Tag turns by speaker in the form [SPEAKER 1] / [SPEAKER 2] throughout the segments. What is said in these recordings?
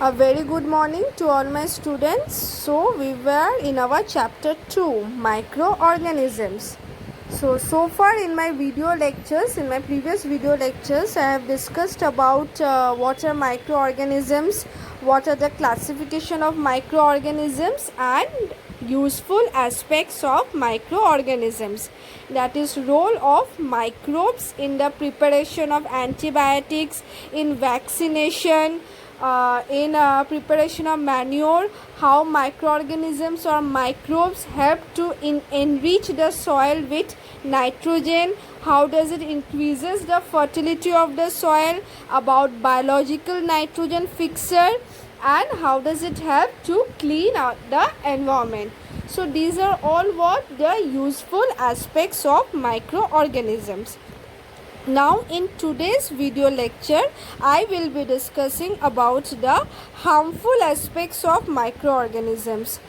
[SPEAKER 1] A very good morning to all my students. So we were in our chapter 2 microorganisms. So far in my video lectures, in my previous video lectures, I have discussed about what are microorganisms, what are the classification of microorganisms and useful aspects of microorganisms. That is role of microbes in the preparation of antibiotics, in vaccination, in preparation of manure, how microorganisms or microbes help to enrich the soil with nitrogen, how does it increases the fertility of the soil, about biological nitrogen fixer, and how does it help to clean out the environment. So these are all what the useful aspects of microorganisms. Now in today's video lecture, I will be discussing about the harmful aspects of microorganisms.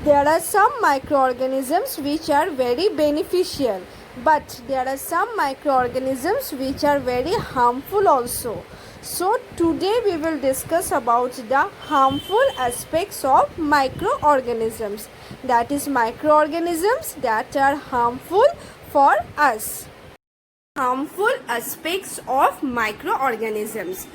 [SPEAKER 1] There are some microorganisms which are very beneficial, but there are some microorganisms which are very harmful also. So today we will discuss about the harmful aspects of microorganisms. That is microorganisms that are harmful for us. Harmful aspects of microorganisms.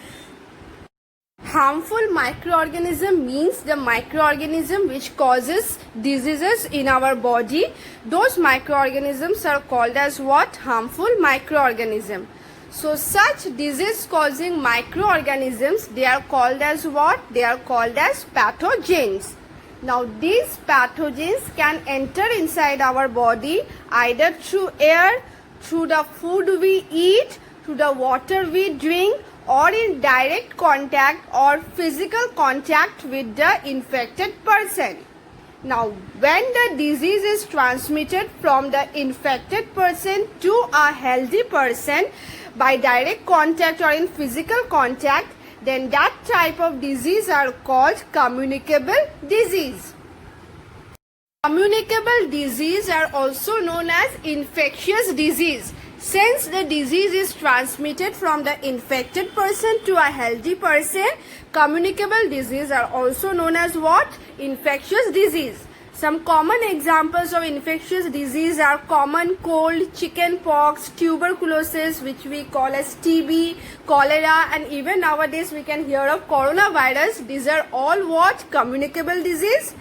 [SPEAKER 1] Harmful microorganism means the microorganism which causes diseases in our body. Those microorganisms are called as what? Harmful microorganism. So such disease causing microorganisms, they are called as what? They are called as pathogens. Now these pathogens can enter inside our body either through air, through the food we eat, through the water we drink, or in direct contact or physical contact with the infected person. Now, when the disease is transmitted from the infected person to a healthy person by direct contact or in physical contact, then that type of disease are called communicable disease. Communicable disease are also known as infectious disease. Since the disease is transmitted from the infected person to a healthy person, communicable disease are also known as what? Infectious disease. Some common examples of infectious disease are common cold, chicken pox, tuberculosis, which we call as TB, cholera, and even nowadays we can hear of coronavirus. These are all what? Communicable disease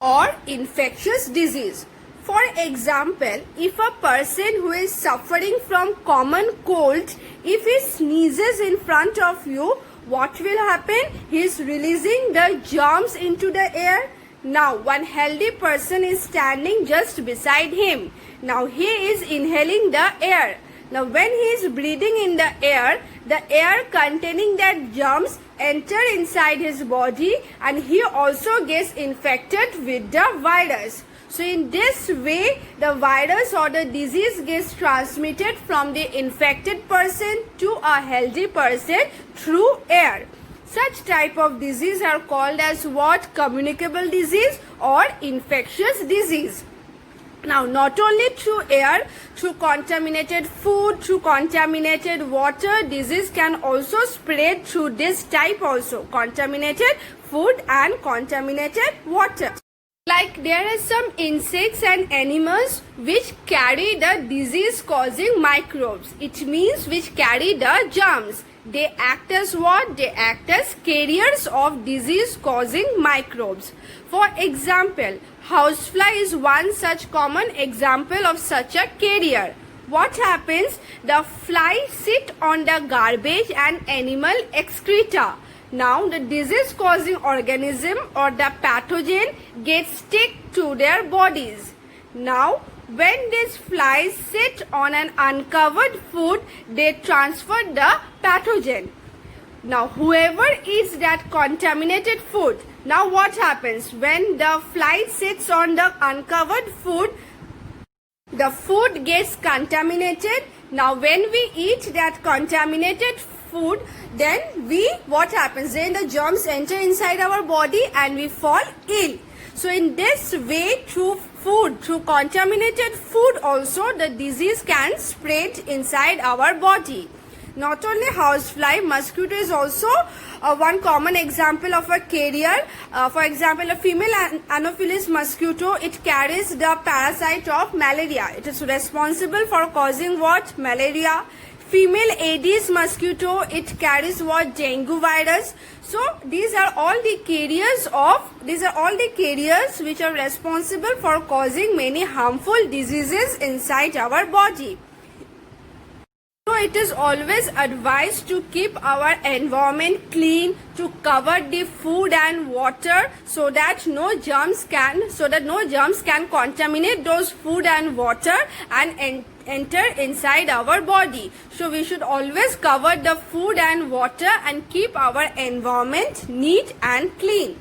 [SPEAKER 1] or infectious disease. For example, if a person who is suffering from common cold, if he sneezes in front of you, what will happen? He is releasing the germs into the air. Now one healthy person is standing just beside him. Now he is inhaling the air. Now when he is breathing in the air containing that germs enter inside his body and he also gets infected with the virus. So in this way, the virus or the disease gets transmitted from the infected person to a healthy person through air. Such type of disease are called as what? Communicable disease or infectious disease. Now, not only through air, through contaminated food, through contaminated water, disease can also spread through this type also. Contaminated food and contaminated water. Like there are some insects and animals which carry the disease causing microbes. It means which carry the germs. They act as what? They act as carriers of disease causing microbes. For example, housefly is one such common example of such a carrier. What happens? The fly sit on the garbage and animal excreta. Now the disease causing organism or the pathogen gets stick to their bodies. Now when these flies sit on an uncovered food, they transfer the pathogen. Now whoever eats that contaminated food, now what happens? When the fly sits on the uncovered food, the food gets contaminated. Now when we eat that contaminated food, then what happens? Then the germs enter inside our body and we fall ill. So in this way, through food, through contaminated food also, the disease can spread inside our body. Not only housefly, mosquito is also one common example of a carrier. For example, a female Anopheles mosquito, it carries the parasite of malaria. It is responsible for causing what? Malaria. Female Aedes mosquito, it carries what? Dengue virus. So these are all the carriers which are responsible for causing many harmful diseases inside our body. So it is always advised to keep our environment clean, to cover the food and water so that no germs can contaminate those food and water and enter inside our body. So we should always cover the food and water and keep our environment neat and clean.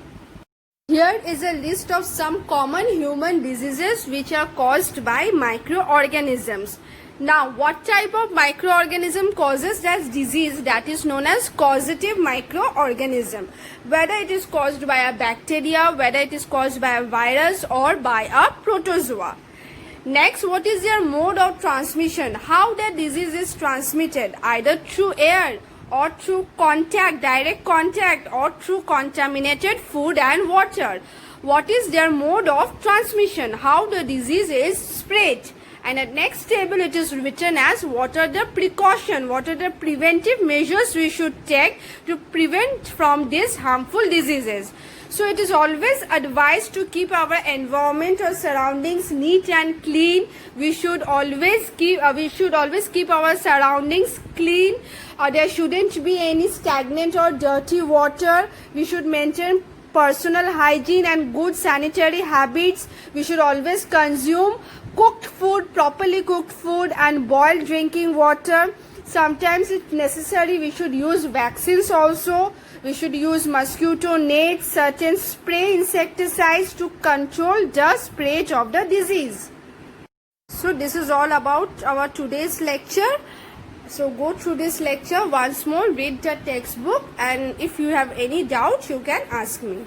[SPEAKER 1] Here is a list of some common human diseases which are caused by microorganisms. Now, what type of microorganism causes that disease? That is known as causative microorganism. Whether it is caused by a bacteria, whether it is caused by a virus or by a protozoa. Next, what is their mode of transmission? How the disease is transmitted? Either through air or through contact, direct contact, or through contaminated food and water. What is their mode of transmission? How the disease is spread? And at next table it is written as what are the precaution, what are the preventive measures we should take to prevent from these harmful diseases. So it is always advised to keep our environment or surroundings neat and clean. We should always keep our surroundings clean. There shouldn't be any stagnant or dirty water. We should maintain personal hygiene and good sanitary habits. We should always consume cooked food, properly cooked food, and boiled drinking water. Sometimes it's necessary we should use vaccines also. We should use mosquito nets, certain spray insecticides to control the spread of the disease. So this is all about our today's lecture. So go through this lecture once more, read the textbook, and if you have any doubt you can ask me.